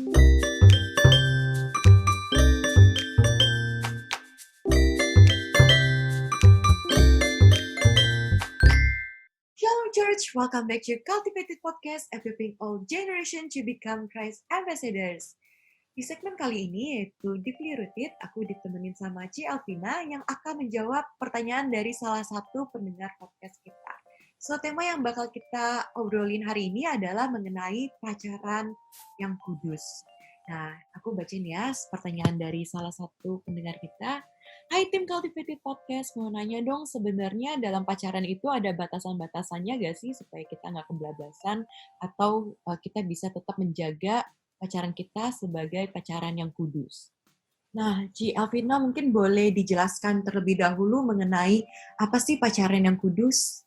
Shalom Church, welcome back to Cultivated Podcast, equipping all generation to become Christ ambassadors. Di segmen kali ini, yaitu Deeply Rooted, aku ditemenin sama Ci Alvina yang akan menjawab pertanyaan dari salah satu pendengar podcast kita. So, tema yang bakal kita obrolin hari ini adalah mengenai pacaran yang kudus. Nah, aku bacain ya pertanyaan dari salah satu pendengar kita. Hai tim Cultivated Podcast, mau nanya dong, sebenarnya dalam pacaran itu ada batasan-batasannya gak sih supaya kita nggak kebablasan atau kita bisa tetap menjaga pacaran kita sebagai pacaran yang kudus? Nah, Ci Alvina mungkin boleh dijelaskan terlebih dahulu mengenai apa sih pacaran yang kudus?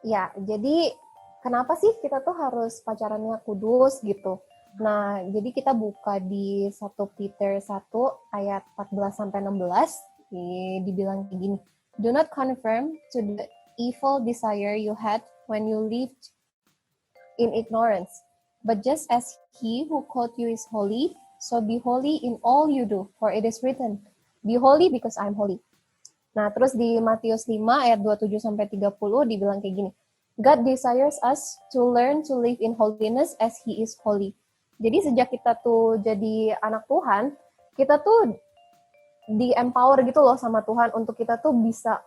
Ya, jadi kenapa sih kita tuh harus pacarannya kudus gitu? Nah, jadi kita buka di 1 Peter 1 ayat 14-16, dibilang kayak gini. Do not conform to the evil desire you had when you lived in ignorance, but just as he who called you is holy, so be holy in all you do, for it is written, be holy because I am holy. Nah, terus di Matius 5 ayat 27-30 dibilang kayak gini. God desires us to learn to live in holiness as He is holy. Jadi sejak kita tuh jadi anak Tuhan, kita tuh di-empower gitu loh sama Tuhan untuk kita tuh bisa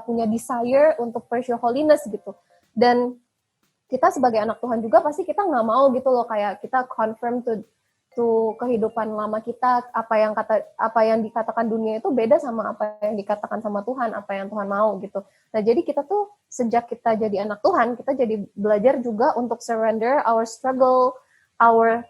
punya desire untuk pursue holiness gitu. Dan kita sebagai anak Tuhan juga pasti kita nggak mau gitu loh kayak kita confirm to kehidupan lama kita, apa yang dikatakan dunia itu beda sama apa yang dikatakan sama Tuhan, apa yang Tuhan mau gitu. Nah, jadi kita tuh sejak kita jadi anak Tuhan, kita jadi belajar juga untuk surrender our struggle, our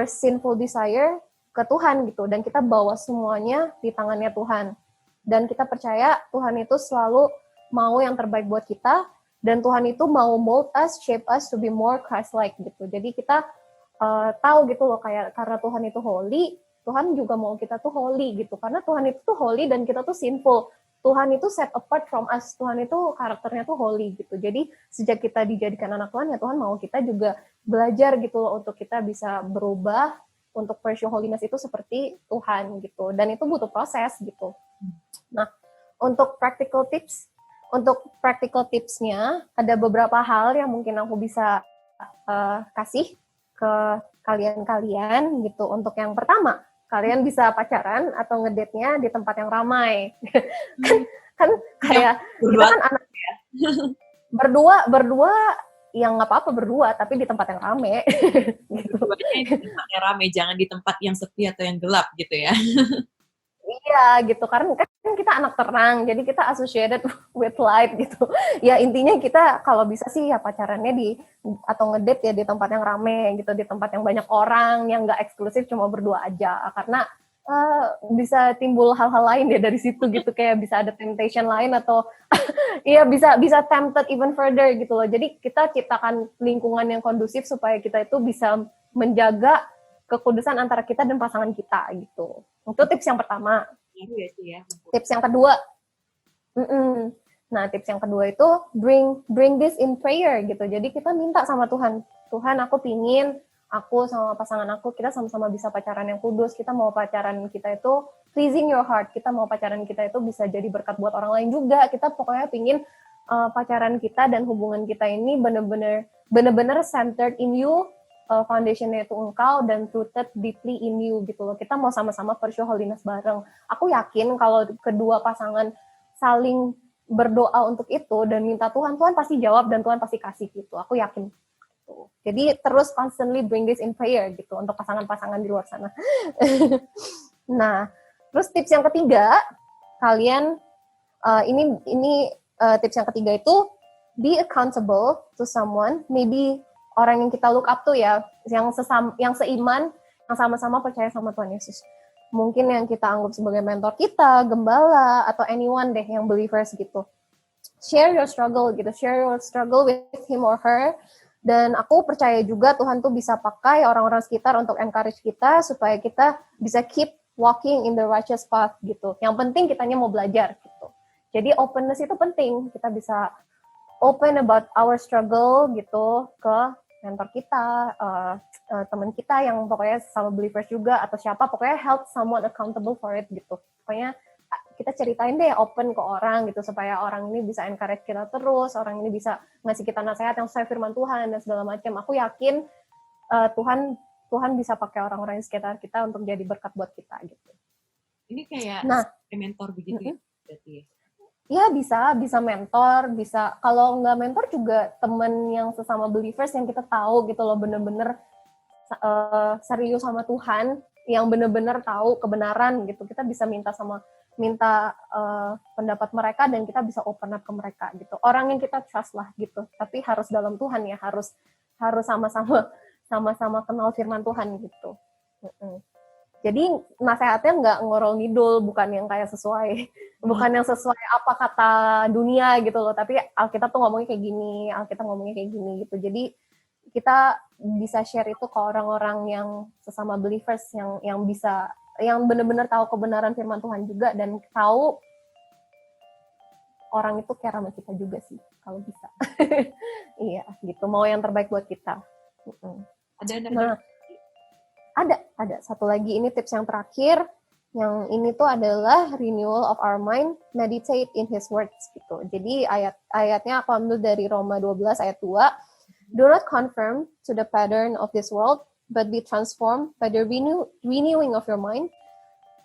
sinful desire ke Tuhan gitu, dan kita bawa semuanya di tangannya Tuhan. Dan kita percaya Tuhan itu selalu mau yang terbaik buat kita, dan Tuhan itu mau mold us, shape us to be more Christ-like gitu. Jadi kita tahu gitu loh, kayak karena Tuhan itu holy, Tuhan juga mau kita tuh holy gitu, karena Tuhan itu tuh holy dan kita tuh sinful. Tuhan itu set apart from us, Tuhan itu karakternya tuh holy gitu. Jadi sejak kita dijadikan anak Tuhan, ya Tuhan mau kita juga belajar gitu loh untuk kita bisa berubah untuk pursue holiness itu seperti Tuhan gitu, dan itu butuh proses gitu. Nah, untuk practical tipsnya ada beberapa hal yang mungkin aku bisa kasih ke kalian gitu. Untuk yang pertama, kalian bisa pacaran atau ngedate-nya di tempat yang ramai. kan kayak kita kan anak ya. Berdua yang nggak apa-apa berdua, tapi di tempat yang rame. Gitu. Di tempat yang rame, jangan di tempat yang sepi atau yang gelap gitu ya. Iya gitu, karena kan kita anak terang, jadi kita associated with light gitu. Ya intinya kita kalau bisa sih ya pacarannya atau ngedate ya di tempat yang rame gitu, di tempat yang banyak orang, yang nggak eksklusif cuma berdua aja, karena bisa timbul hal-hal lain ya dari situ gitu, kayak bisa ada temptation lain atau iya bisa tempted even further gitu loh. Jadi kita ciptakan lingkungan yang kondusif supaya kita itu bisa menjaga kekudusan antara kita dan pasangan kita gitu. Itu tips yang pertama. Tips yang kedua, nah tips yang kedua itu bring this in prayer gitu. Jadi kita minta sama Tuhan, Tuhan aku pingin aku sama pasangan aku kita sama-sama bisa pacaran yang kudus. Kita mau pacaran kita itu pleasing your heart. Kita mau pacaran kita itu bisa jadi berkat buat orang lain juga. Kita pokoknya pingin pacaran kita dan hubungan kita ini benar-benar centered in you. Foundationnya itu engkau dan rooted deeply in you gitu loh. Kita mau sama-sama pursue holiness bareng. Aku yakin kalau kedua pasangan saling berdoa untuk itu dan minta Tuhan pasti jawab dan Tuhan pasti kasih gitu. Aku yakin. Gitu. Jadi terus constantly bring this in prayer gitu untuk pasangan-pasangan di luar sana. Nah, terus tips yang ketiga, kalian ini tips yang ketiga itu be accountable to someone, maybe orang yang kita look up to ya, yang seiman, yang sama-sama percaya sama Tuhan Yesus. Mungkin yang kita anggap sebagai mentor kita, gembala, atau anyone deh yang believers gitu. Share your struggle with him or her. Dan aku percaya juga Tuhan tuh bisa pakai orang-orang sekitar untuk encourage kita, supaya kita bisa keep walking in the righteous path gitu. Yang penting kitanya mau belajar gitu. Jadi openness itu penting, kita bisa open about our struggle gitu ke mentor kita, teman kita yang pokoknya sama believers juga atau siapa, pokoknya help someone accountable for it gitu. Pokoknya kita ceritain deh open ke orang gitu supaya orang ini bisa encourage kita terus, orang ini bisa ngasih kita nasihat yang sesuai firman Tuhan dan segala macam. Aku yakin Tuhan bisa pakai orang-orang di sekitar kita untuk jadi berkat buat kita gitu. Ini kayak mentor begitu ya berarti. Ya bisa mentor, bisa kalau nggak mentor juga temen yang sesama believers yang kita tahu gitu loh, bener-bener serius sama Tuhan, yang bener-bener tahu kebenaran gitu. Kita bisa minta pendapat mereka dan kita bisa open up ke mereka gitu. Orang yang kita trust lah gitu. Tapi harus dalam Tuhan ya, harus sama-sama kenal firman Tuhan gitu. Jadi nasihatnya nggak ngorol ngidul, bukan yang sesuai apa kata dunia gitu loh, tapi Alkitab tuh ngomongnya kayak gini, gitu. Jadi kita bisa share itu ke orang-orang yang sesama believers yang benar-benar tahu kebenaran firman Tuhan juga dan tahu orang itu care sama kita juga sih kalau bisa. Iya, gitu. Mau yang terbaik buat kita. Ada satu lagi, ini tips yang terakhir. Yang ini tuh adalah renewal of our mind, meditate in His words gitu. Jadi ayatnya aku ambil dari Roma 12 ayat 2. Do not conform to the pattern of this world, but be transformed by the renewing of your mind.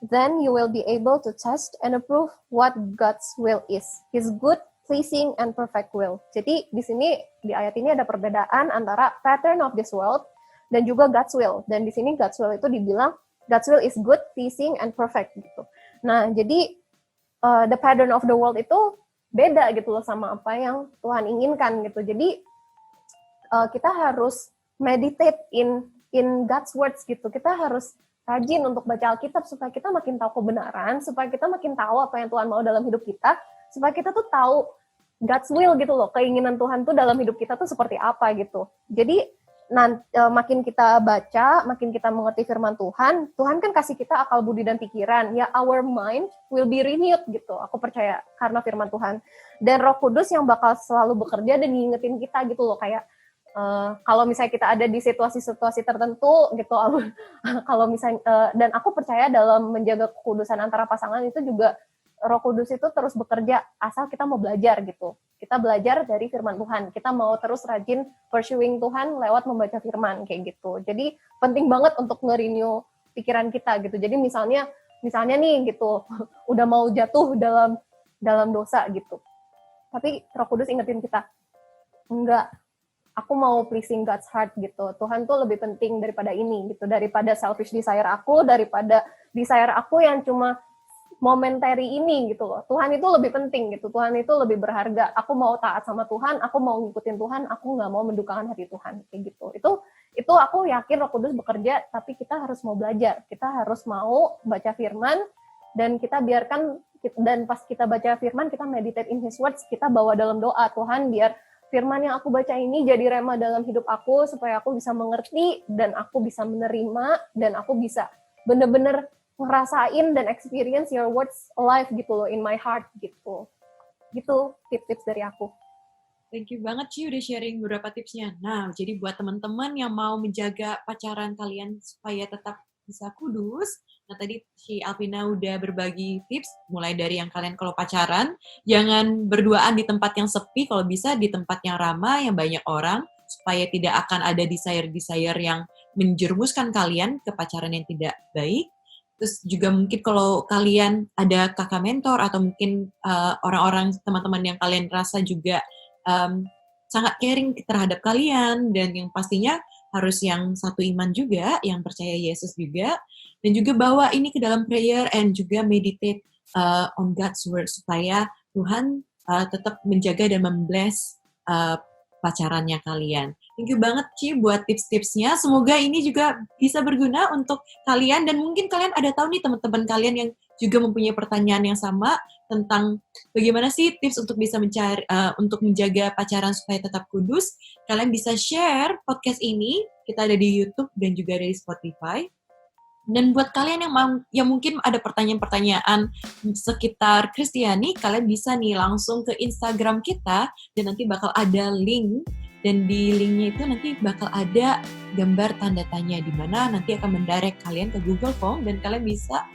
Then you will be able to test and approve what God's will is, His good, pleasing, and perfect will. Jadi di sini di ayat ini ada perbedaan antara pattern of this world dan juga God's will. Dan di sini God's will itu dibilang God's will is good, pleasing, and perfect gitu. Nah, jadi the pattern of the world itu beda gitu loh sama apa yang Tuhan inginkan gitu. Jadi kita harus meditate in God's words gitu. Kita harus rajin untuk baca Alkitab supaya kita makin tahu kebenaran, supaya kita makin tahu apa yang Tuhan mau dalam hidup kita, supaya kita tuh tahu God's will gitu loh. Keinginan Tuhan tuh dalam hidup kita tuh seperti apa gitu. Jadi makin kita baca, makin kita mengerti firman Tuhan, Tuhan kan kasih kita akal budi dan pikiran, ya our mind will be renewed gitu, aku percaya, karena firman Tuhan. Dan Roh Kudus yang bakal selalu bekerja dan ngingetin kita gitu loh, kayak kalau misalnya kita ada di situasi-situasi tertentu gitu, kalau misalnya, dan aku percaya dalam menjaga kekudusan antara pasangan itu juga Roh Kudus itu terus bekerja asal kita mau belajar gitu. Kita belajar dari firman Tuhan. Kita mau terus rajin pursuing Tuhan lewat membaca firman kayak gitu. Jadi penting banget untuk nge-renew pikiran kita gitu. Jadi misalnya nih gitu, udah mau jatuh dalam dosa gitu. Tapi Roh Kudus ingetin kita, enggak, aku mau pleasing God's heart gitu. Tuhan tuh lebih penting daripada ini gitu, daripada selfish desire aku, daripada desire aku yang cuma momentary ini gitu loh. Tuhan itu lebih penting gitu. Tuhan itu lebih berharga. Aku mau taat sama Tuhan, aku mau ngikutin Tuhan, aku nggak mau mendukakan hati Tuhan kayak gitu. Itu aku yakin Roh Kudus bekerja, tapi kita harus mau belajar. Kita harus mau baca firman dan kita biarkan, dan pas kita baca firman, kita meditate in His words, kita bawa dalam doa, Tuhan biar firman yang aku baca ini jadi rema dalam hidup aku supaya aku bisa mengerti dan aku bisa menerima dan aku bisa bener-bener ngerasain dan experience your words alive gitu loh in my heart gitu. Gitu tips-tips dari aku. Thank you banget Ci udah sharing beberapa tipsnya. Nah, jadi buat teman-teman yang mau menjaga pacaran kalian supaya tetap bisa kudus, nah tadi si Alvina udah berbagi tips, mulai dari yang kalian kalau pacaran, jangan berduaan di tempat yang sepi, kalau bisa di tempat yang ramai, yang banyak orang, supaya tidak akan ada desire-desire yang menjerumuskan kalian ke pacaran yang tidak baik. Terus juga mungkin kalau kalian ada kakak mentor atau mungkin orang-orang teman-teman yang kalian rasa juga sangat caring terhadap kalian dan yang pastinya harus yang satu iman juga, yang percaya Yesus juga, dan juga bawa ini ke dalam prayer and juga meditate on God's word supaya Tuhan tetap menjaga dan membless pacarannya kalian. Thank you banget Ci buat tips-tipsnya. Semoga ini juga bisa berguna untuk kalian dan mungkin kalian ada tahu nih teman-teman kalian yang juga mempunyai pertanyaan yang sama tentang bagaimana sih tips untuk bisa untuk menjaga pacaran supaya tetap kudus. Kalian bisa share podcast ini. Kita ada di YouTube dan juga ada di Spotify. Dan buat kalian yang mungkin ada pertanyaan-pertanyaan sekitar Kristiani, kalian bisa nih langsung ke Instagram kita dan nanti bakal ada link Dan di linknya itu nanti bakal ada gambar tanda tanya, di mana nanti akan mendirect kalian ke Google Form dan kalian bisa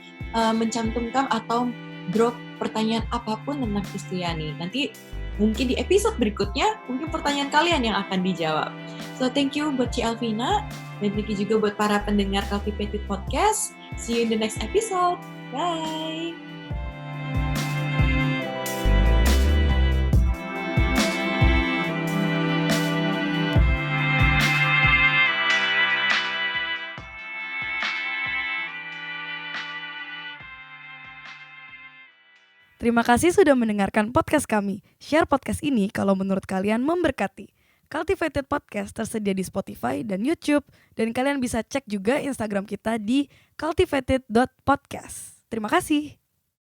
mencantumkan atau drop pertanyaan apapun tentang Kristiani. Nanti mungkin di episode berikutnya, mungkin pertanyaan kalian yang akan dijawab. So thank you buat Ci Alvina, dan thank you juga buat para pendengar Cultivated Podcast. See you in the next episode. Bye! Terima kasih sudah mendengarkan podcast kami. Share podcast ini kalau menurut kalian memberkati. Cultivated Podcast tersedia di Spotify dan YouTube. Dan kalian bisa cek juga Instagram kita di cultivated.podcast. Terima kasih.